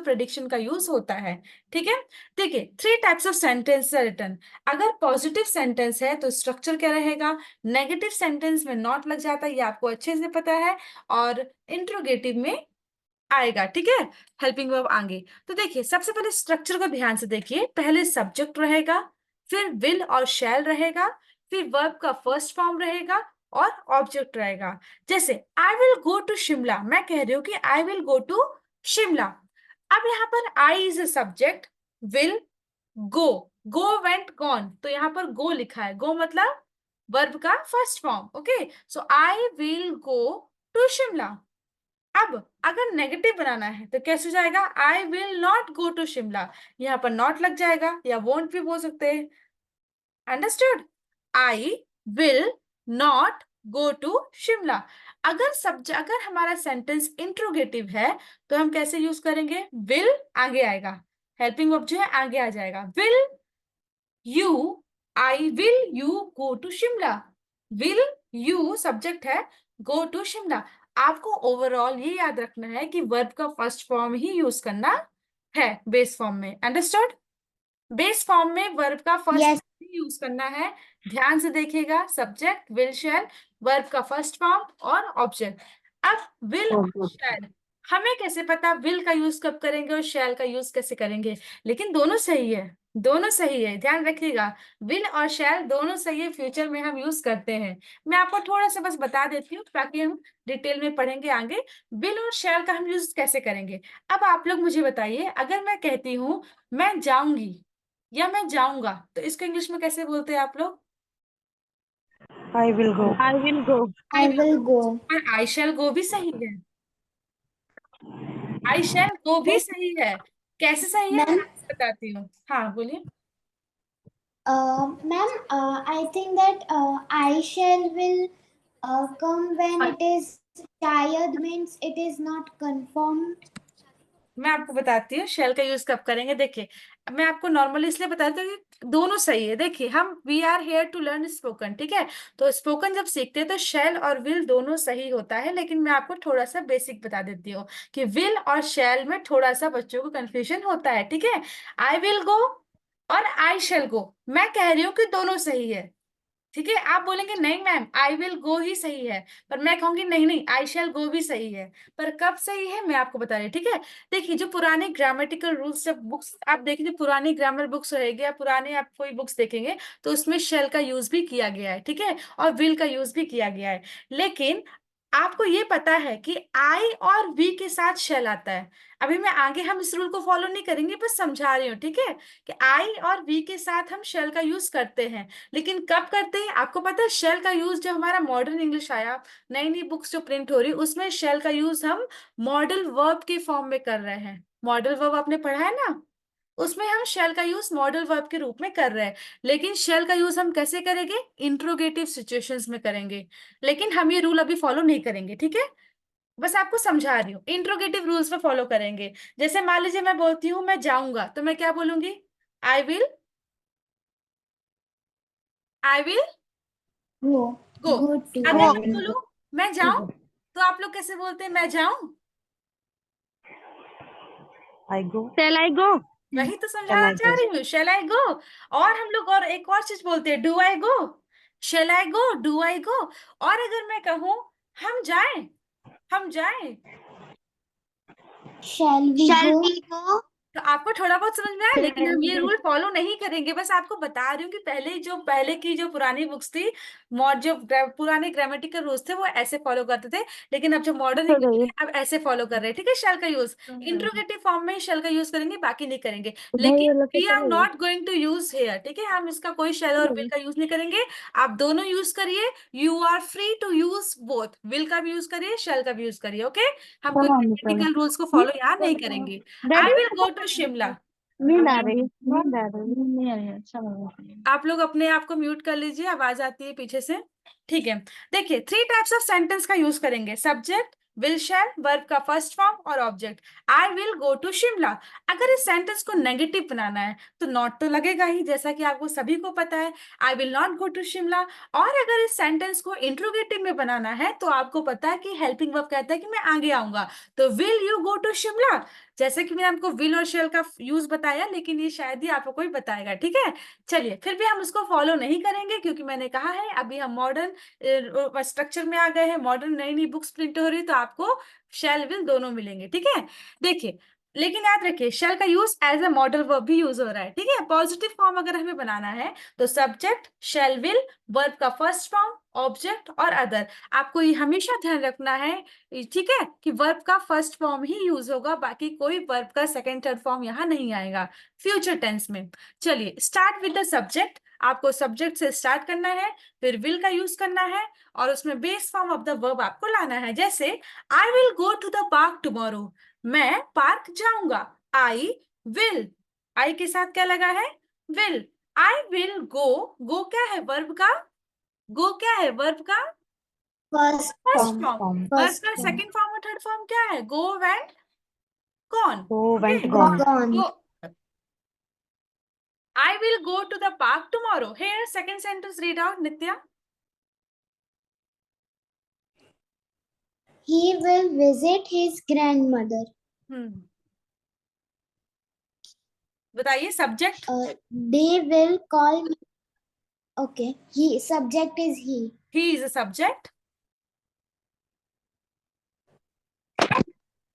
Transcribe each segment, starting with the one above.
Prediction का use होता है। ठीक है, देखिए 3 types of sentence are written. अगर पॉजिटिव सेंटेंस है तो स्ट्रक्चर क्या रहेगा, नेगेटिव सेंटेंस में नॉट लग जाता है, ये आपको अच्छे से पता है, और इंट्रोगेटिव में आएगा। ठीक है, हेल्पिंग वर्ब आगे। तो देखिए सबसे पहले स्ट्रक्चर को ध्यान से देखिए, पहले सब्जेक्ट रहेगा, फिर विल और शैल रहेगा, फिर वर्ब का फर्स्ट फॉर्म रहेगा और ऑब्जेक्ट रहेगा। जैसे I will go to Shimla, मैं कह रही हूँ कि I will go to Shimla. अब यहाँ पर I is a subject, will, go, go went gone, तो यहाँ पर गो लिखा है, गो मतलब वर्ब का first form. Okay, so I will go to Shimla. अब अगर नेगेटिव बनाना है तो कैसे हो जाएगा, I will not go to Shimla, यहाँ पर नॉट लग जाएगा, या वोंट भी बोल सकते हैं। Understood, I will not go to Shimla. अगर हमारा सेंटेंस इंट्रोगेटिव है तो हम कैसे यूज करेंगे, विल आगे आएगा, हेल्पिंग वर्ब जो है आगे आ जाएगा, will you, I will you go to Shimla, will you subject है, गो टू शिमला। आपको ओवरऑल ये याद रखना है कि वर्ब का फर्स्ट फॉर्म ही यूज करना है बेस फॉर्म में। अंडरस्टूड, बेस फॉर्म में वर्ब का फर्स्ट यस यूज करना है। ध्यान से देखिएगा, सब्जेक्ट, विल, शैल, वर्ब का फर्स्ट फॉर्म और ऑब्जेक्ट। अब विल और शैल, हमें कैसे पता विल का यूज कब करेंगे और शैल का यूज कैसे करेंगे, लेकिन दोनों सही है, दोनों सही है, ध्यान रखिएगा, विल और शैल दोनों सही है, फ्यूचर में हम यूज करते हैं। मैं आपको थोड़ा सा बस बता देती हूँ ताकि हम डिटेल में पढ़ेंगे आगे विल और शैल का हम यूज कैसे करेंगे। अब आप लोग मुझे बताइए, अगर मैं कहती हूँ मैं जाऊंगी या मैं जाऊंगा, तो इसको इंग्लिश में कैसे बोलते हैं आप लोग, I will go. I will go. I I will will go. Go. पर आई शैल गो भी सही है, आई शैल गो भी सही है। कैसे सही है मैं मैम आपको बताती हूँ, हाँ बोलिए। Ma'am I think that I shell will come when it is शायद means it is not confirmed. मैं आपको बताती हूँ शेल का यूज कब करेंगे। देखिए मैं आपको नॉर्मली इसलिए बताती हूँ कि दोनों सही है। देखिए हम we are here to learn spoken, ठीक है, तो स्पोकन जब सीखते हैं तो शेल और विल दोनों सही होता है, लेकिन मैं आपको थोड़ा सा बेसिक बता देती हूँ कि विल और शेल में थोड़ा सा बच्चों को कंफ्यूजन होता है। ठीक है, आई विल गो और आई शेल गो, मैं कह रही हूँ कि दोनों सही है। ठीक है, आप बोलेंगे नहीं मैम आई विल गो ही सही है, पर मैं कहूंगी नहीं नहीं आई शैल गो भी सही है। पर कब सही है मैं आपको बता रही हूँ। ठीक है, देखिए जो पुराने ग्रामेटिकल रूल्स जब बुक्स आप देखेंगे, पुरानी ग्रामर बुक्स रहेगी या पुराने आप कोई बुक्स देखेंगे तो उसमें शेल का यूज भी किया गया है, ठीक है, और विल का यूज भी किया गया है। लेकिन आपको ये पता है कि आई और वी के साथ शेल आता है। अभी मैं आगे हम इस रूल को फॉलो नहीं करेंगे, बस समझा रही हूँ। ठीक है, कि आई और वी के साथ हम शेल का यूज करते हैं, लेकिन कब करते हैं आपको पता है। शेल का यूज जब हमारा मॉडर्न इंग्लिश आया, नई नई बुक्स जो प्रिंट हो रही, उसमें शेल का यूज हम मॉडल वर्ब के फॉर्म में कर रहे हैं। मॉडल वर्ब आपने पढ़ा है ना, उसमें हम शेल का यूज मॉडल वर्ब के रूप में कर रहे हैं। लेकिन शेल का यूज हम कैसे करेंगे, इंट्रोगेटिव सिचुएशंस में करेंगे, लेकिन हम ये रूल अभी फॉलो नहीं करेंगे। ठीक है, बस आपको समझा रही हूँ, इंट्रोगेटिव रूल्स पे फॉलो करेंगे। जैसे मान लीजिए मैं बोलती हूँ मैं जाऊंगा, तो मैं क्या बोलूंगी, I will, I will Go. Go. Go to. अगर I मैं will बोलूं go. मैं जाऊं, तो आप लोग कैसे बोलते हैं, मैं जाऊं, I go. Shall I go? वही तो Shall समझाना I चाह go? रही हूँ, शेल आई गो। और हम लोग और एक और चीज बोलते हैं, do I go, shall I go, do I go. और अगर मैं कहूँ हम जाएं, हम जाएं, Shall we Shall go? we go? तो आपको थोड़ा बहुत समझ में आया, लेकिन हम ये Shall रूल फॉलो नहीं करेंगे। बस आपको बता रही हूँ कि पहले की जो पुरानी बुक्स थी, पुराने ग्रामेटिकल रूल्स थे वो ऐसे फॉलो करते थे, लेकिन अब जो मॉडर्न इंग्लिश we है अब ऐसे फॉलो कर रहे हैं। ठीक है, शेल का यूज इंट्रोगेटिव फॉर्म में शेल का यूज करेंगे, बाकी नहीं करेंगे। भाई लेकिन ये लोग वी कैसे आर गए? Not going to use here, ठीक है, हम इसका कोई शेल और विल का यूज नहीं करेंगे। आप दोनों यूज करिए, you are free to use both, will का भी यूज करिए, शेल का भी यूज करिए। ओके, हम कोई ग्रामेटिकल रूल्स को फॉलो यहाँ नहीं करेंगे। I daddy will go to Shimla. नींद आ रही है, नींद आ रही है, नहीं आ रही है, अच्छा लग आप लोग अपने आप को म्यूट कर लीजिए, आवाज आती है पीछे से। ठीक है, देखिए 3 टाइप्स ऑफ सेंटेंस का यूज करेंगे, सब्जेक्ट, विल, शैल, वर्ब का फर्स्ट फॉर्म और object. I will go to Shimla, अगर इस सेंटेंस को नेगेटिव बनाना है तो नॉट तो लगेगा ही, जैसा कि आपको सभी को पता है, I will not go to Shimla. और अगर इस सेंटेंस को इंट्रोगेटिव में बनाना है तो आपको पता है कि हेल्पिंग वर्ब कहता है कि मैं आगे आऊंगा, तो will you go to Shimla. जैसे कि मैंने आपको विल और शेल का यूज बताया, लेकिन ये शायद ही आपको कोई बताएगा, ठीक है। चलिए, फिर भी हम उसको फॉलो नहीं करेंगे, क्योंकि मैंने कहा है अभी हम मॉडर्न स्ट्रक्चर में आ गए हैं, मॉडर्न नई नई बुक्स प्रिंट हो रही है, तो आपको शेल विल दोनों मिलेंगे, ठीक है। देखिए, लेकिन याद रखिए शेल का use as a modal verb भी यूज हो रहा है, ठीक है। पॉजिटिव फॉर्म अगर हमें बनाना है तो सब्जेक्ट, शेल विल, वर्ब का फर्स्ट फॉर्म, ऑब्जेक्ट और अदर। आपको ये हमेशा ध्यान रखना है, ठीक है, कि वर्ब का फर्स्ट फॉर्म ही यूज होगा, बाकी कोई वर्ब का सेकंड थर्ड फॉर्म यहाँ नहीं आएगा फ्यूचर टेंस में। चलिए, स्टार्ट विद द सब्जेक्ट। आपको सब्जेक्ट से स्टार्ट करना है, फिर विल का यूज करना है, और उसमें base form of the verb आपको लाना है। जैसे I will go to the park tomorrow, मैं पार्क जाऊंगा। आई विल, आई के साथ क्या लगा है? विल। आई विल गो, गो क्या है वर्ब का? गो क्या है वर्ब का? First first form, form. Verb first का फॉर्म, सेकंड फॉर्म और थर्ड फॉर्म क्या है? गो, वेंट, कौन? Go, okay, went, gone. gone. तो I will go to the park tomorrow. Here, second sentence, read out, Nitya. He will visit his grandmother. बताइए subject. They will call me. Okay, he subject is he. He is a subject.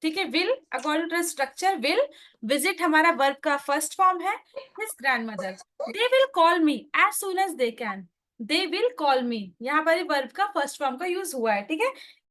ठीक है, will according to structure, will visit हमारा verb का first form है, his grandmother. They will call me as soon as they can. They will call me, यहाँ पर verb का first form का use हुआ है, ठीक है।